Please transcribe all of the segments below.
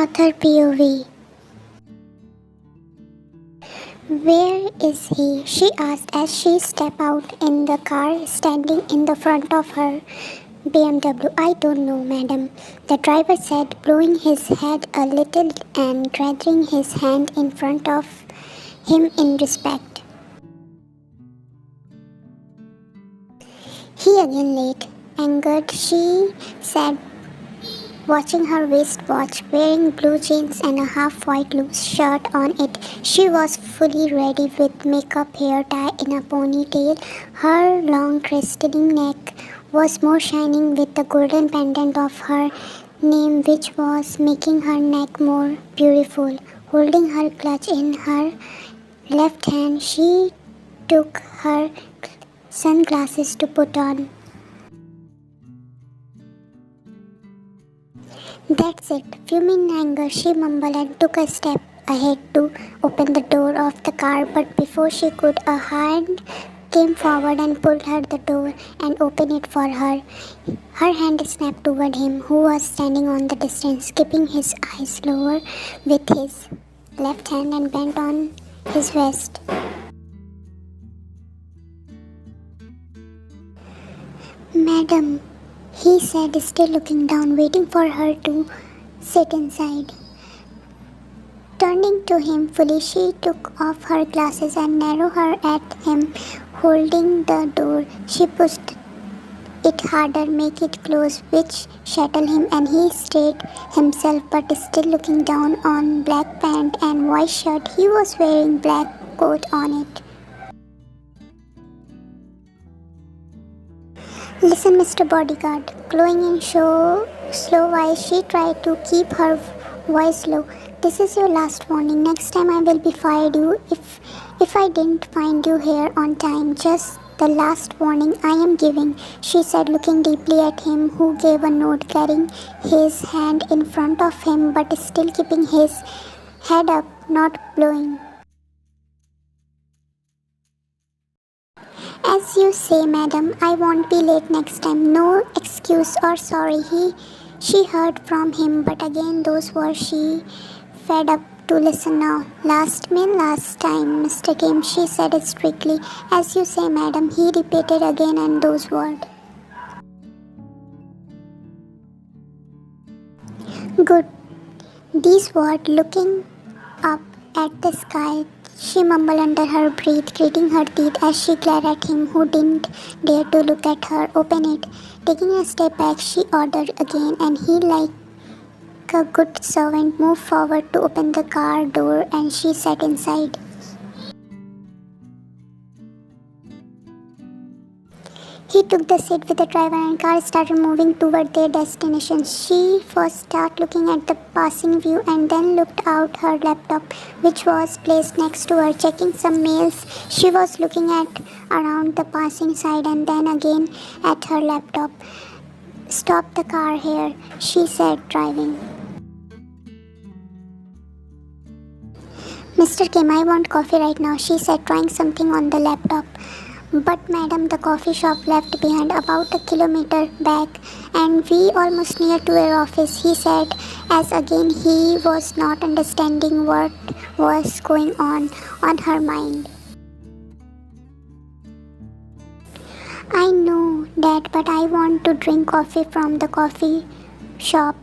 Author POV. Where is he? She asked as she stepped out in the car standing in the front of her BMW. I don't know, madam, the driver said, blowing his head a little and gathering his hand in front of him in respect. He again late, angered, she said, watching her wristwatch, wearing blue jeans and a half-white loose shirt on it. She was fully ready with makeup, hair tied in a ponytail. Her long crystalline neck was more shining with the golden pendant of her name, which was making her neck more beautiful. Holding her clutch in her left hand, she took her sunglasses to put on. That's it. Fuming in anger, she mumbled and took a step ahead to open the door of the car, but before she could, a hand came forward and pulled her the door and opened it for her. Her hand snapped toward him, who was standing on the distance, keeping his eyes lower with his left hand and bent on his vest. Madam, he said, still looking down, waiting for her to sit inside. Turning to him fully, she took off her glasses and narrowed her at him. Holding the door, she pushed it harder, make it close, which startled him, and he straightened himself, but still looking down on black pant and white shirt. He was wearing black coat on it. Listen, Mr. Bodyguard, glowing in slow voice, she tried to keep her voice low. This is your last warning. Next time I will be fired you if I didn't find you here on time. Just the last warning I am giving, she said, looking deeply at him, who gave a nod, carrying his hand in front of him, but still keeping his head up, not blowing. As you say, madam, I won't be late next time. No excuse or sorry. She heard from him, but again those words she fed up to listen now. Last time, Mr. Kim, she said strictly. As you say, madam, he repeated again and those words. Good. These words, looking up at the sky, she mumbled under her breath, gritting her teeth as she glared at him, who didn't dare to look at her. Open it. Taking a step back, she ordered again, and he, like a good servant, moved forward to open the car door, and she sat inside. He took the seat with the driver and car started moving toward their destination. She first started looking at the passing view and then looked out her laptop, which was placed next to her, checking some mails. She was looking at around the passing side and then again at her laptop. Stop the car here, she said, driving. Mr. Kim, I want coffee right now, she said, trying something on the laptop. But madam, the coffee shop left behind about a kilometer back, and we almost near to your office, he said, as again he was not understanding what was going on her mind. I know that, but I want to drink coffee from the coffee shop,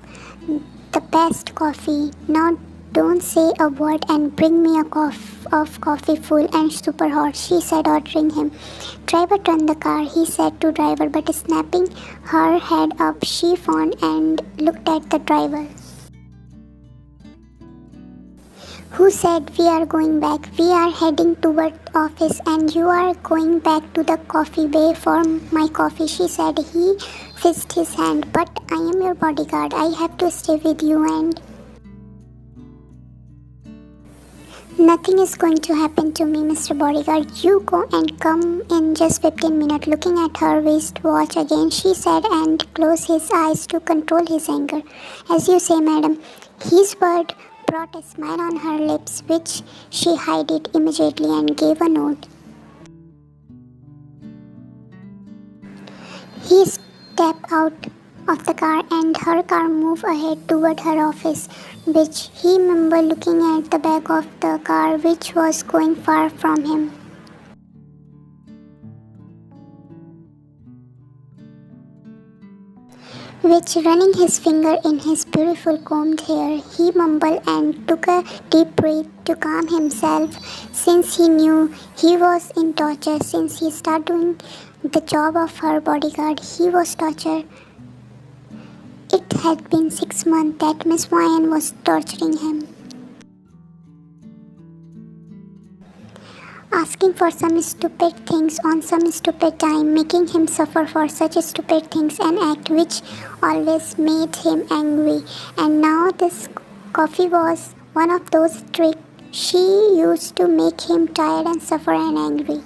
the best coffee. Now don't say a word and bring me a cup of coffee full and super hot, she said, ordering him. Driver, turn the car, he said to driver, but snapping her head up, she frowned and looked at the driver. Who said we are going back? We are heading toward office and you are going back to the coffee bay for my coffee, she said. He fixed his hand. But I am your bodyguard. I have to stay with you and... Nothing is going to happen to me, Mr. Bodyguard. You go and come in just 15 minutes. Looking at her wristwatch again, she said, and closed his eyes to control his anger. As you say, madam. His word brought a smile on her lips, which she hid it immediately and gave a nod. He stepped out of the car and her car moved ahead toward her office, which he remembered looking at the back of the car which was going far from him. Which running his finger in his beautiful combed hair, he mumbled and took a deep breath to calm himself since he knew he was in torture since he started doing the job of her bodyguard. He was tortured. It had been 6 months that Miss Ryan was torturing him, asking for some stupid things on some stupid time, making him suffer for such stupid things, an act which always made him angry. And now this coffee was one of those tricks she used to make him tired and suffer and angry.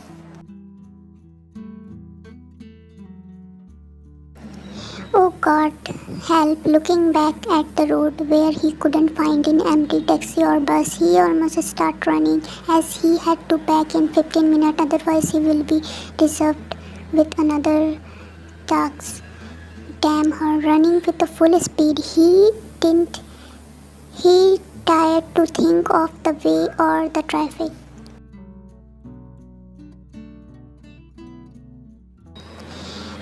Oh God, help. Looking back at the road where he couldn't find an empty taxi or bus, he almost started running as he had to pack in 15 minutes, otherwise he will be disturbed with another task. Damn her, running with a full speed. He tired to think of the way or the traffic.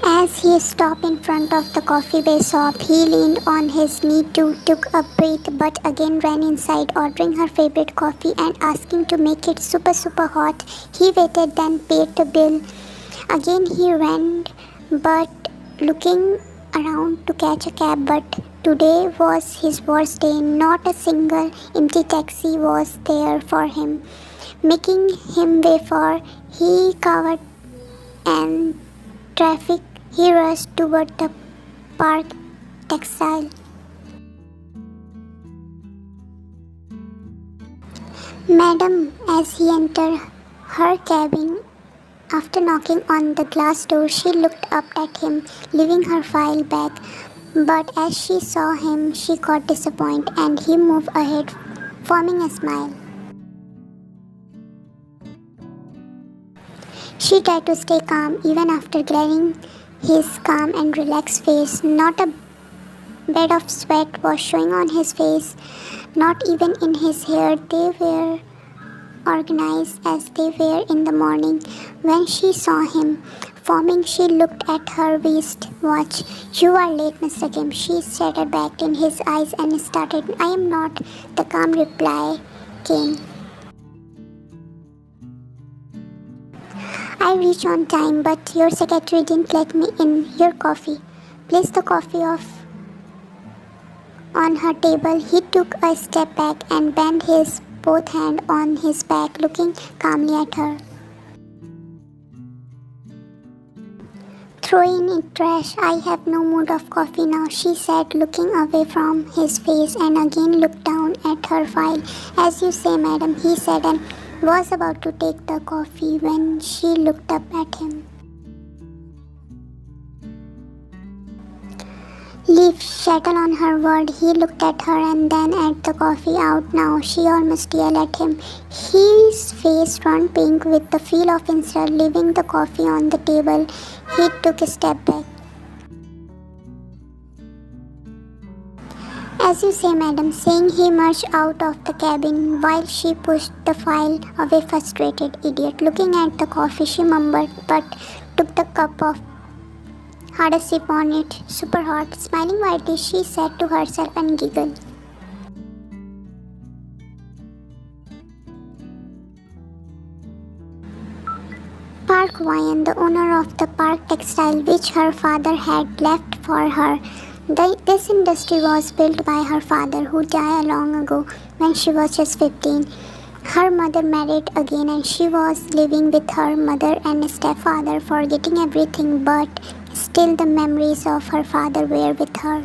As he stopped in front of the coffee bay shop, he leaned on his knee to took a breath but again ran inside, ordering her favorite coffee and asking to make it super hot. He waited then paid the bill. Again he ran but looking around to catch a cab, but today was his worst day. Not a single empty taxi was there for him, making him wait for he covered and traffic. He rushed toward the park textile. Madam, as he entered her cabin, after knocking on the glass door, she looked up at him, leaving her file bag. But as she saw him, she got disappointed and he moved ahead, forming a smile. She tried to stay calm even after glaring his calm and relaxed face. Not a bed of sweat was showing on his face, not even in his hair. They were organized as they were in the morning. When she saw him forming, she looked at her wrist watch. "You are late, Mr. Kim," she stared back in his eyes and started. "I am not," the calm reply came. "I reached on time, but your secretary didn't let me in. Your coffee." Placed the coffee on her table. He took a step back and bent his both hands on his back, looking calmly at her. "Throw in it trash. I have no mood of coffee now," she said, looking away from his face and again looked down at her file. "As you say, madam," he said and was about to take the coffee when she looked up at him. Leaf settled on her word. He looked at her and then at the coffee. Out now, she almost yelled at him. His face turned pink with the feel of insult. Leaving the coffee on the table, he took a step back. "As you say, madam," saying, he marched out of the cabin while she pushed the file away. Frustrated idiot. Looking at the coffee, she mumbled but took the cup of had a sip on it. Super hot. Smiling widely, she said to herself and giggled. Park Ryan, the owner of the Park Textile which her father had left for her. This industry was built by her father, who died long ago when she was just 15. Her mother married again and she was living with her mother and stepfather, forgetting everything, but still the memories of her father were with her.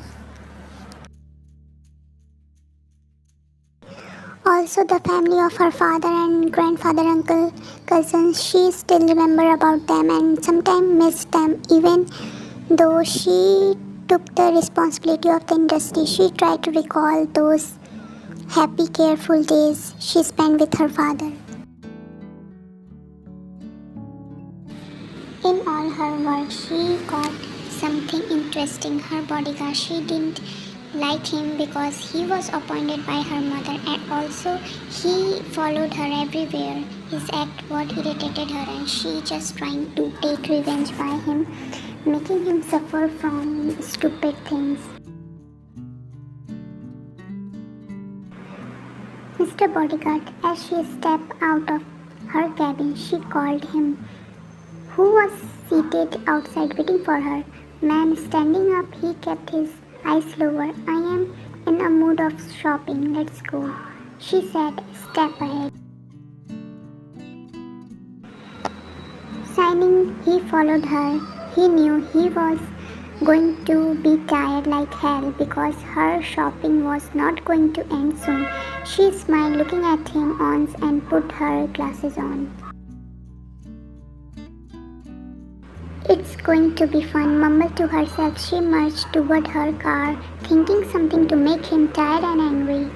Also the family of her father and grandfather, uncle, cousins, she still remember about them and sometimes missed them. Even though she took the responsibility of the industry, she tried to recall those happy, careful days she spent with her father. In all her work, she got something into trusting her bodyguard. She didn't like him because he was appointed by her mother, and also he followed her everywhere. His act what irritated her, and she just trying to take revenge by him, making him suffer from stupid things. Mr. Bodyguard, as she stepped out of her cabin, she called him, who was seated outside waiting for her. Man standing up, he kept his eyes lower. I am in a mood of shopping. Let's go, she said. Step ahead. Signing, he followed her. He knew he was going to be tired like hell because her shopping was not going to end soon. She smiled looking at him once and put her glasses on. It's going to be fun, mumbled to herself. She marched toward her car, thinking something to make him tired and angry.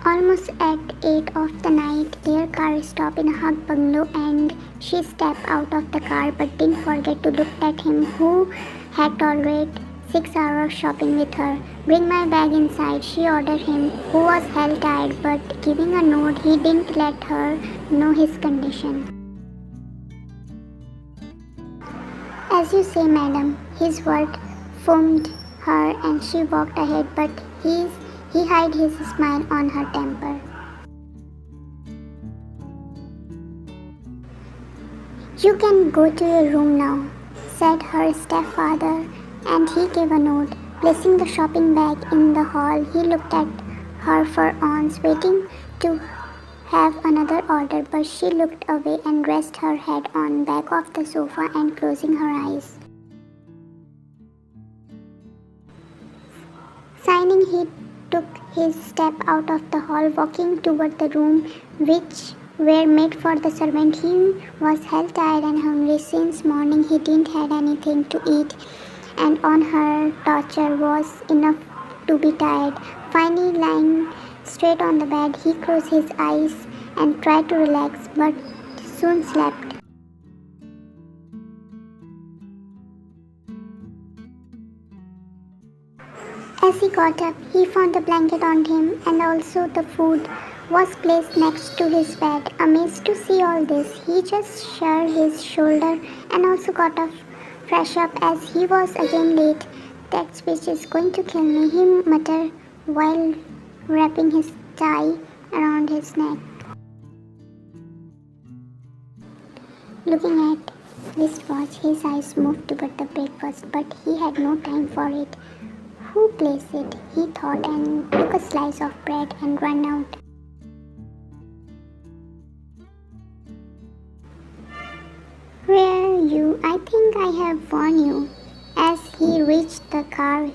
Almost at 8 of the night, their car stopped in a hug bungalow and she stepped out of the car but didn't forget to look at him who had tolerated 6 hours of shopping with her. Bring my bag inside, she ordered him, who was hell tired, but giving a nod, he didn't let her know his condition. As you say, madam, his word foamed her and she walked ahead, but he hid his smile on her temper. You can go to your room now, said her stepfather, and he gave a nod. Placing the shopping bag in the hall, he looked at her for ounce, waiting to have another order, but she looked away and rested her head on back of the sofa and closing her eyes. Signing, he took his step out of the hall, walking toward the room which were made for the servant. He was hell tired and hungry. Since morning he didn't had anything to eat, and on her torture was enough to be tired. Finally, lying straight on the bed, he closed his eyes and tried to relax, but soon slept. As he got up, he found the blanket on him and also the food was placed next to his bed. Amazed to see all this, he just shrugged his shoulder and also got up, fresh up as he was again late. That bitch is going to kill me, he muttered while wrapping his tie around his neck. Looking at wristwatch, his eyes moved toward the breakfast, but he had no time for it. Who placed it? He thought and took a slice of bread and ran out. Where are you? I think I have warned you. As he reached the car,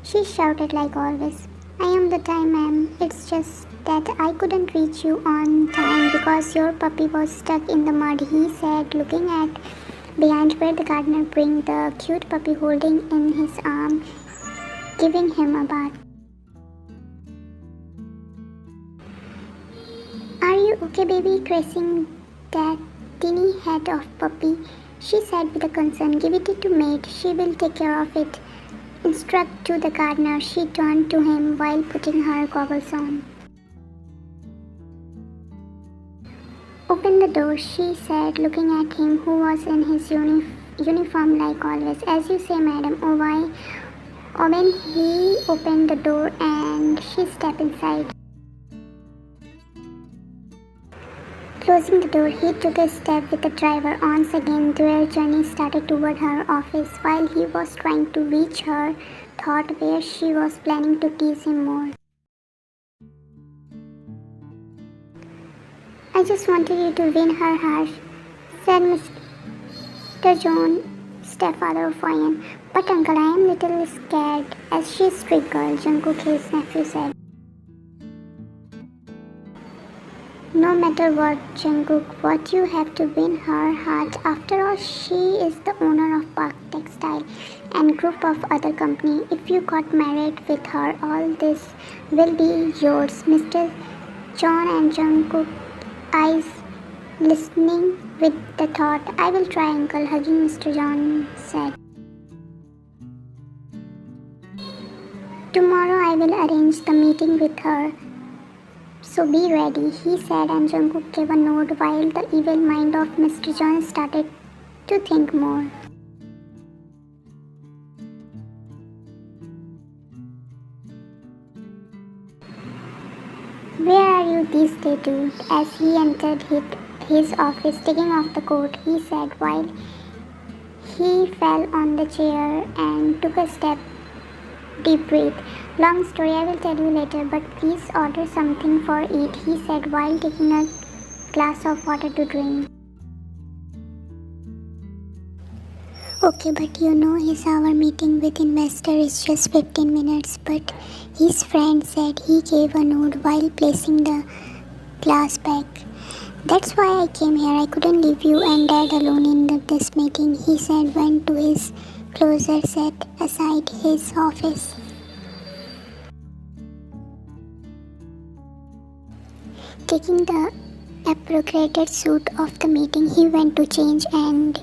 she shouted like always. I am the time, ma'am. It's just that I couldn't reach you on time because your puppy was stuck in the mud, he said, looking at behind where the gardener bring the cute puppy holding in his arm, giving him a bath. Are you okay, baby? Caressing that teeny head of puppy, she said with a concern. Give it to maid. She will take care of it. Instruct to the gardener, she turned to him while putting her goggles on. Open the door, she said, looking at him who was in his uniform like always. As you say, madam. Oh, why? When he opened the door and she stepped inside. Closing the door, he took a step with the driver. Once again, their journey started toward her office while he was trying to reach her, thought where she was planning to tease him more. I just wanted you to win her heart, said Mr. John, stepfather of Ryan. But uncle, I am little scared, as she is strict girl, Jungkook, his nephew, said. No matter what, Jungkook, what you have to win her heart. After all, she is the owner of Park Textile and group of other company. If you got married with her, all this will be yours. Mr. John and Jungkook eyes listening with the thought, "I will try, uncle," hugging Mr. John said. "Tomorrow I will arrange the meeting with her, so be ready," he said, and Jungkook gave a nod while the evil mind of Mr. John started to think more. "Where are you these days, dude?" As he entered his office, taking off the coat, he said while he fell on the chair and took a deep breath. "Long story, I will tell you later, but please order something for it," he said while taking a glass of water to drink. "Okay, but his hour meeting with investor is just 15 minutes, but his friend said," he gave a nod while placing the glass back. "That's why I came here. I couldn't leave you and Dad alone in this meeting," he said, went to his closer set aside his office. Taking the appropriate suit of the meeting, he went to change, and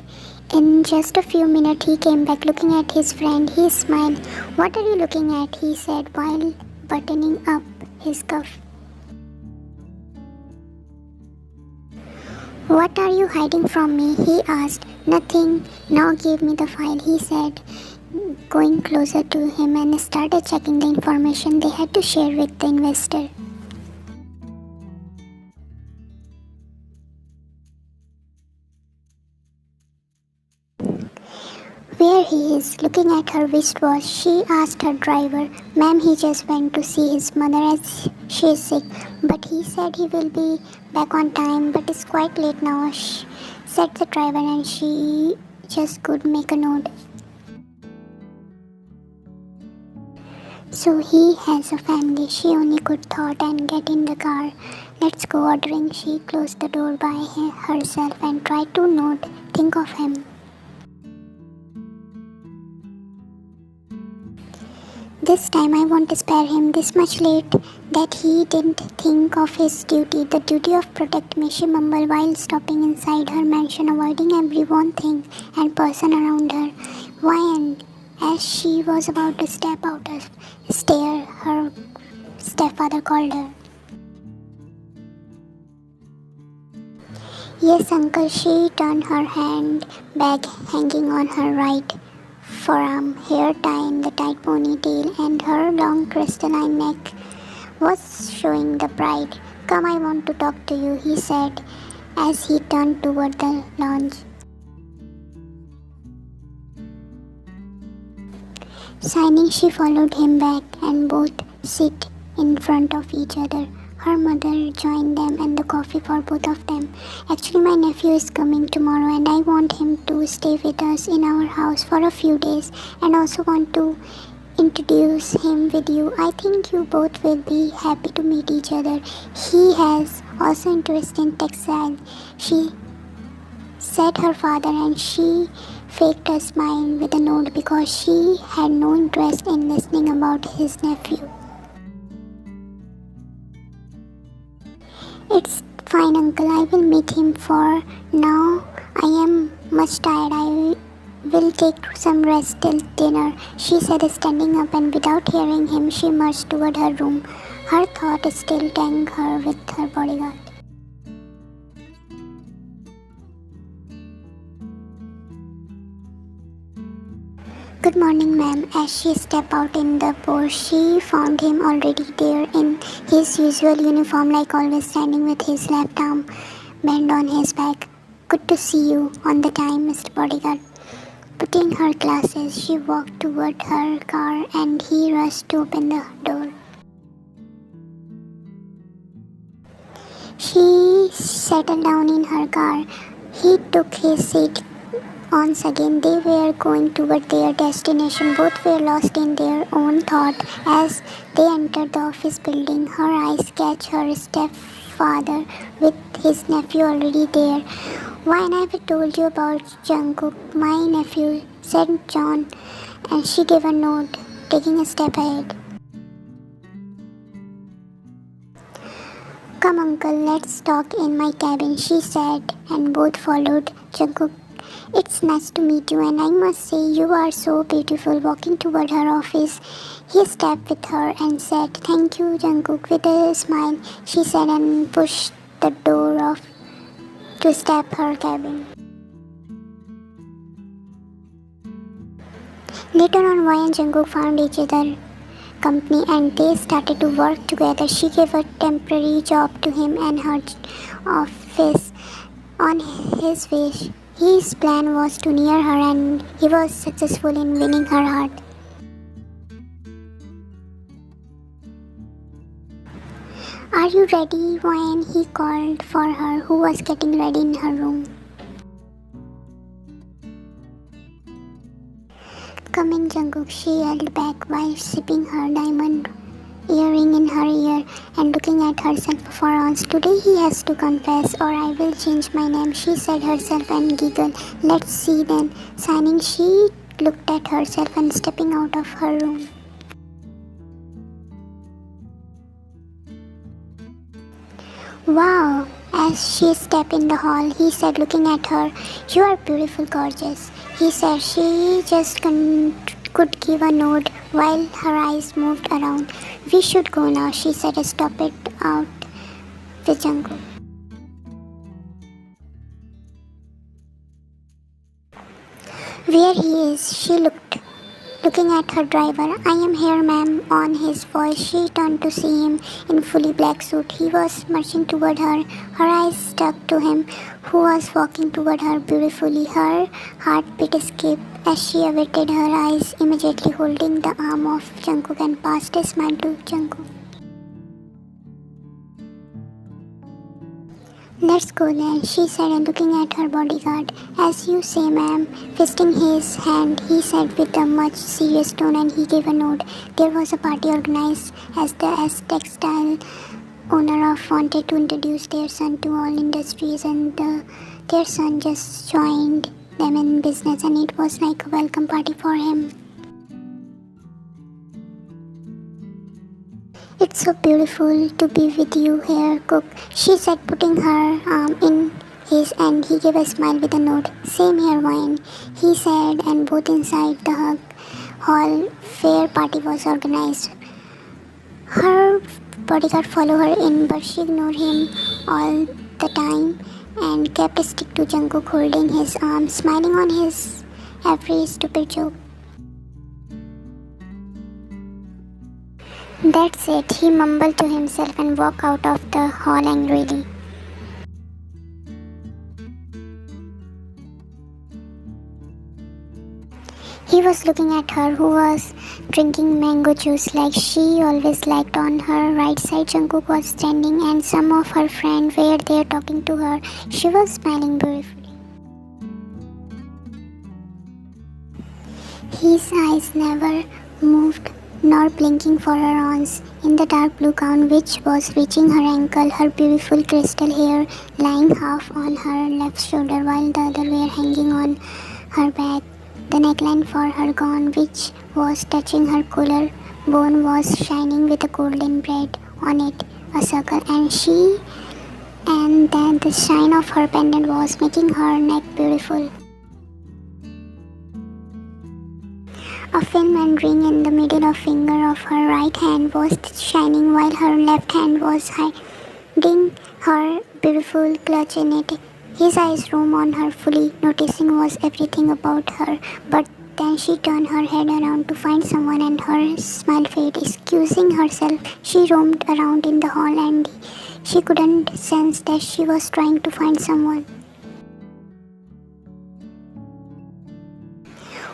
in just a few minutes he came back looking at his friend. He smiled. "What are you looking at?" he said while buttoning up his cuff. "What are you hiding from me?" he asked. "Nothing. Now give me the file," he said, going closer to him and started checking the information they had to share with the investor. "Where he is?" Looking at her wristwatch, she asked her driver. "Ma'am, he just went to see his mother as she is sick, but he said he will be back on time, but it's quite late now," said the driver, and she just could make a note. "So he has a family," she only could thought, and get in the car. "Let's go," ordering. She closed the door by herself and tried to not think of him. "This time I won't spare him this much late that he didn't think of his duty. The duty of protect me," she mumbled while stopping inside her mansion, avoiding everyone thing and person around her. "Why?" And as she was about to step out of stair, her stepfather called her. "Yes, uncle." She turned, her hand bag hanging on her right forearm, hair tied in the tight ponytail, and her long crystalline neck was showing the pride. "Come, I want to talk to you," he said as he turned toward the lounge. Signing, she followed him back, and both sit in front of each other. Her mother joined them and the coffee for both of them. "Actually, my nephew is coming tomorrow and I want him to stay with us in our house for a few days, and also want to introduce him with you. I think you both will be happy to meet each other. He has also interest in textile," she said her father, and she faked a smile with a nod because she had no interest in listening about his nephew. "It's fine, uncle. I will meet him for now. I am much tired. I will take some rest till dinner," she said, standing up, and without hearing him, she marched toward her room, her thought still tagging her with her bodyguard. "Good morning, ma'am." As she stepped out in the porch, she found him already there in his usual uniform, like always, standing with his left arm bent on his back. "Good to see you on the time, Mr. Bodyguard." Putting her glasses, she walked toward her car, and he rushed to open the door. She settled down in her car. He took his seat. Once again, they were going toward their destination. Both were lost in their own thought as they entered the office building. Her eyes catch her stepfather with his nephew already there. "Why, I never told you about Jungkook, my nephew," said John, and she gave a nod, taking a step ahead. Come uncle, let's talk in my cabin, she said, and both followed Jungkook. It's nice to meet you, and I must say you are so beautiful. Walking toward her office, he stepped with her and said, Thank you, Jungkook. With a smile, she said and pushed the door off to step her cabin. Later on, Wai and Jungkook found each other company and they started to work together. She gave a temporary job to him and her office on his wish. His plan was to near her and he was successful in winning her heart. Are you ready, Wayne? He called for her, who was getting ready in her room. Come in, Jungkook, she yelled back while sipping her diamond earring in her ear and looking at herself for once. Today he has to confess or I will change my name, she said herself and giggled. Let's see then. Signing, she looked at herself and stepping out of her room. Wow! As she stepped in the hall, he said looking at her, You are beautiful, gorgeous. He said she just could give a nod while her eyes moved around. We should go now, she said, stop it out with Jungkook. Where he is, she looked, looking at her driver. I am here, ma'am, on his voice. She turned to see him in fully black suit. He was marching toward her, her eyes stuck to him, who was walking toward her beautifully. Her heartbeat escaped as she averted her eyes, immediately holding the arm of Jungkook and passed a smile to Jungkook. Let's go then, she said, and looking at her bodyguard. As you say, ma'am. Fisting his hand, he said with a much serious tone, and he gave a nod. There was a party organized as the textile owner of wanted to introduce their son to all industries, and their son just joined them in business, and it was like a welcome party for him. It's so beautiful to be with you here, Cook, she said, putting her arm in his, and he gave a smile with a nod. Same here, Wine, he said, and both inside the hall, fair party was organized. Her bodyguard followed her in, but she ignored him all the time and kept stick to Jungkook, holding his arm, smiling on his every stupid joke. That's it, he mumbled to himself and walked out of the hall angrily. He was looking at her, who was drinking mango juice like she always liked. On her right side, Jungkook was standing and some of her friends were there talking to her. She was smiling beautifully. His eyes never moved, nor blinking for her arms in the dark blue gown which was reaching her ankle, her beautiful crystal hair lying half on her left shoulder while the other were hanging on her back. The neckline for her gown, which was touching her collarbone, was shining with a golden braid on it, a circle, and then the shine of her pendant was making her neck beautiful. A filament ring in the middle finger of her right hand was shining while her left hand was hiding her beautiful clutch in it. His eyes roamed on her fully, noticing was everything about her, but then she turned her head around to find someone and her smile faded. Excusing herself, she roamed around in the hall and she couldn't sense that she was trying to find someone.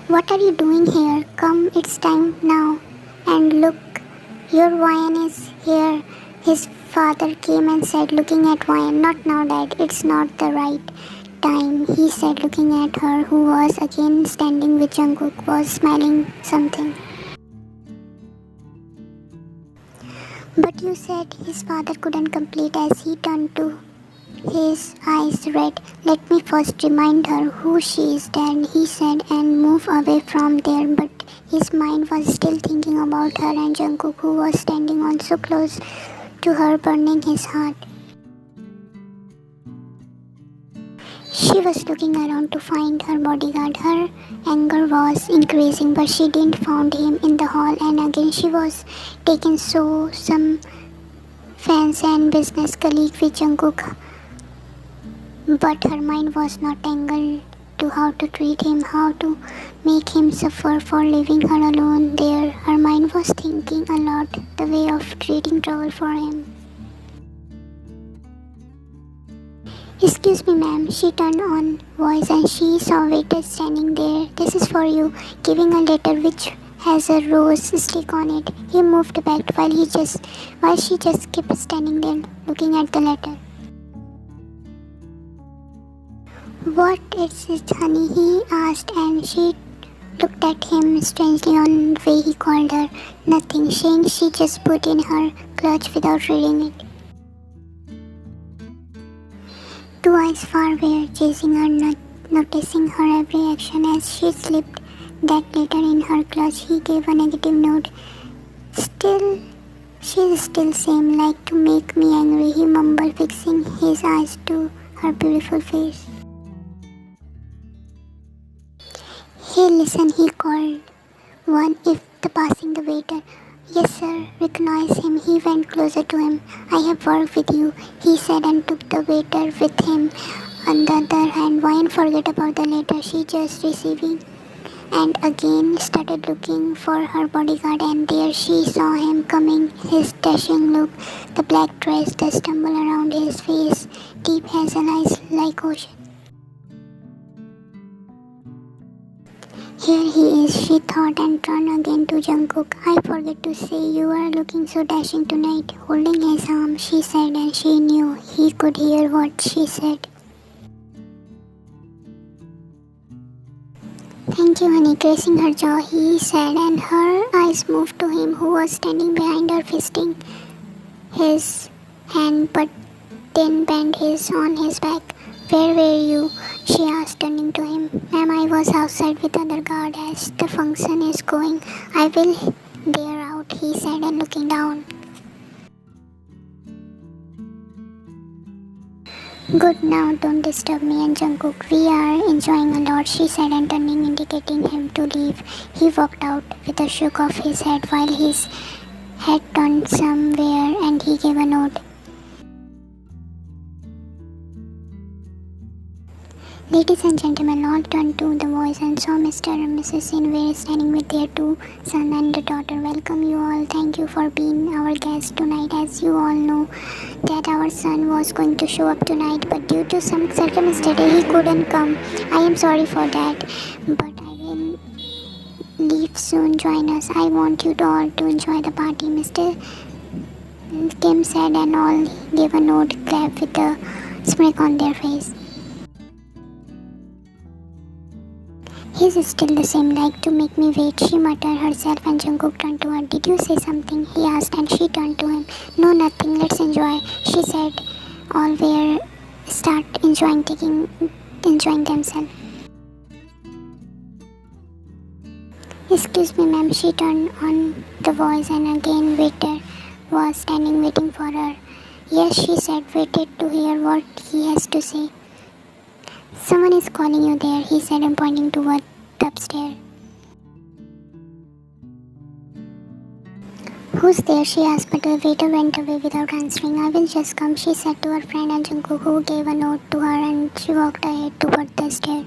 What are you doing here? Come, it's time now. And look, your Ryan is here. His father came and said, looking at Ryan. Not now, Dad. It's not the right time, he said, looking at her, who was again standing with Jungkook, was smiling something. But you said his father couldn't complete as he turned to his eyes red. Let me first remind her who she is, Dad, he said, and move away from there. But his mind was still thinking about her and Jungkook, who was standing on so close to her, burning his heart. She was looking around to find her bodyguard. Her anger was increasing, but she didn't find him in the hall, and again she was taken so some fans and business colleague with Jungkook. But her mind was not tangled to how to treat him, how to make him suffer for leaving her alone there. Her mind was thinking a lot the way of treating trouble for him. Excuse me, ma'am. She turned on voice and she saw waiter standing there. This is for you, giving a letter which has a rose stick on it. He moved back while she just kept standing there looking at the letter. What is it, honey? He asked, and she looked at him strangely on the way he called her. Nothing, saying she just put in her clutch without reading it. Two eyes far away, chasing her, not noticing her every action as she slipped that letter in her clutch. He gave a negative note. She's still same, like to make me angry, he mumbled, fixing his eyes to her beautiful face. Hey, listen, he called one if the passing the waiter. Yes, sir, recognize him. He went closer to him. I have worked with you, he said, and took the waiter with him. On the other hand, why and forget about the letter she just receiving? And again started looking for her bodyguard, and there she saw him coming, his dashing look, the black dress, the stumble around his face, deep hazel eyes like ocean. Here he is, she thought, and turned again to Jungkook. I forget to say, you are looking so dashing tonight. Holding his arm, she said, and she knew he could hear what she said. Thank you, honey, gracing her jaw, he said, and her eyes moved to him, who was standing behind her, fisting his hand, but then bent his on his back. Where were you? She asked, turning to him. Ma'am, I was outside with other guard as the function is going. I will there out, he said, and looking down. Good, now don't disturb me and Jungkook. We are enjoying a lot, she said, and turning, indicating him to leave. He walked out with a shook of his head while his head turned somewhere, and he gave a nod. Ladies and gentlemen, all turned to the voice and saw Mr. and Mrs. Sinway standing with their two son and daughter. Welcome you all. Thank you for being our guest tonight. As you all know that our son was going to show up tonight, but due to some circumstance he couldn't come. I am sorry for that, but I will leave soon. Join us. I want you all to enjoy the party, Mr. Kim said, and all gave a nod, clap with a smirk on their face. He's still the same, like to make me wait, she muttered herself, and Jungkook turned to her. Did you say something? He asked, and she turned to him. No, nothing, let's enjoy, she said. All were start enjoying themselves. Excuse me, ma'am, she turned on the voice, and again waiter was standing waiting for her. Yes, she said, waited to hear what he has to say. Someone is calling you there, he said, and pointing toward the upstairs. Who's there? She asked, but the waiter went away without answering. I will just come, she said to her friend and Jungkook, who gave a note to her, and she walked ahead toward the stair.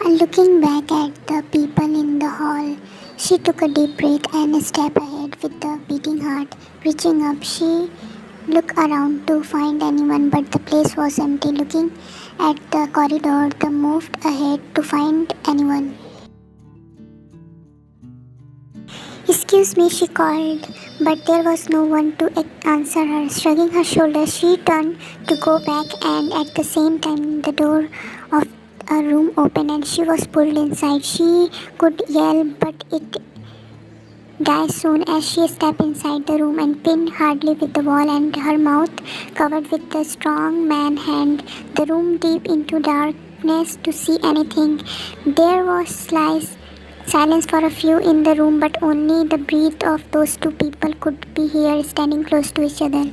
Looking back at the people in the hall, she took a deep breath and stepped ahead with a beating heart. Reaching up, she looked around to find anyone, but the place was empty. Looking at the corridor, they moved ahead to find anyone. Excuse me, she called, but there was no one to answer her. Shrugging her shoulders, she turned to go back, and at the same time, the door of a room opened and she was pulled inside. She could yell, but it died soon as she stepped inside the room and pinned hardly with the wall, and her mouth covered with the strong man hand. The room deep into darkness to see anything. There was silence for a few in the room, but only the breath of those two people could be heard standing close to each other.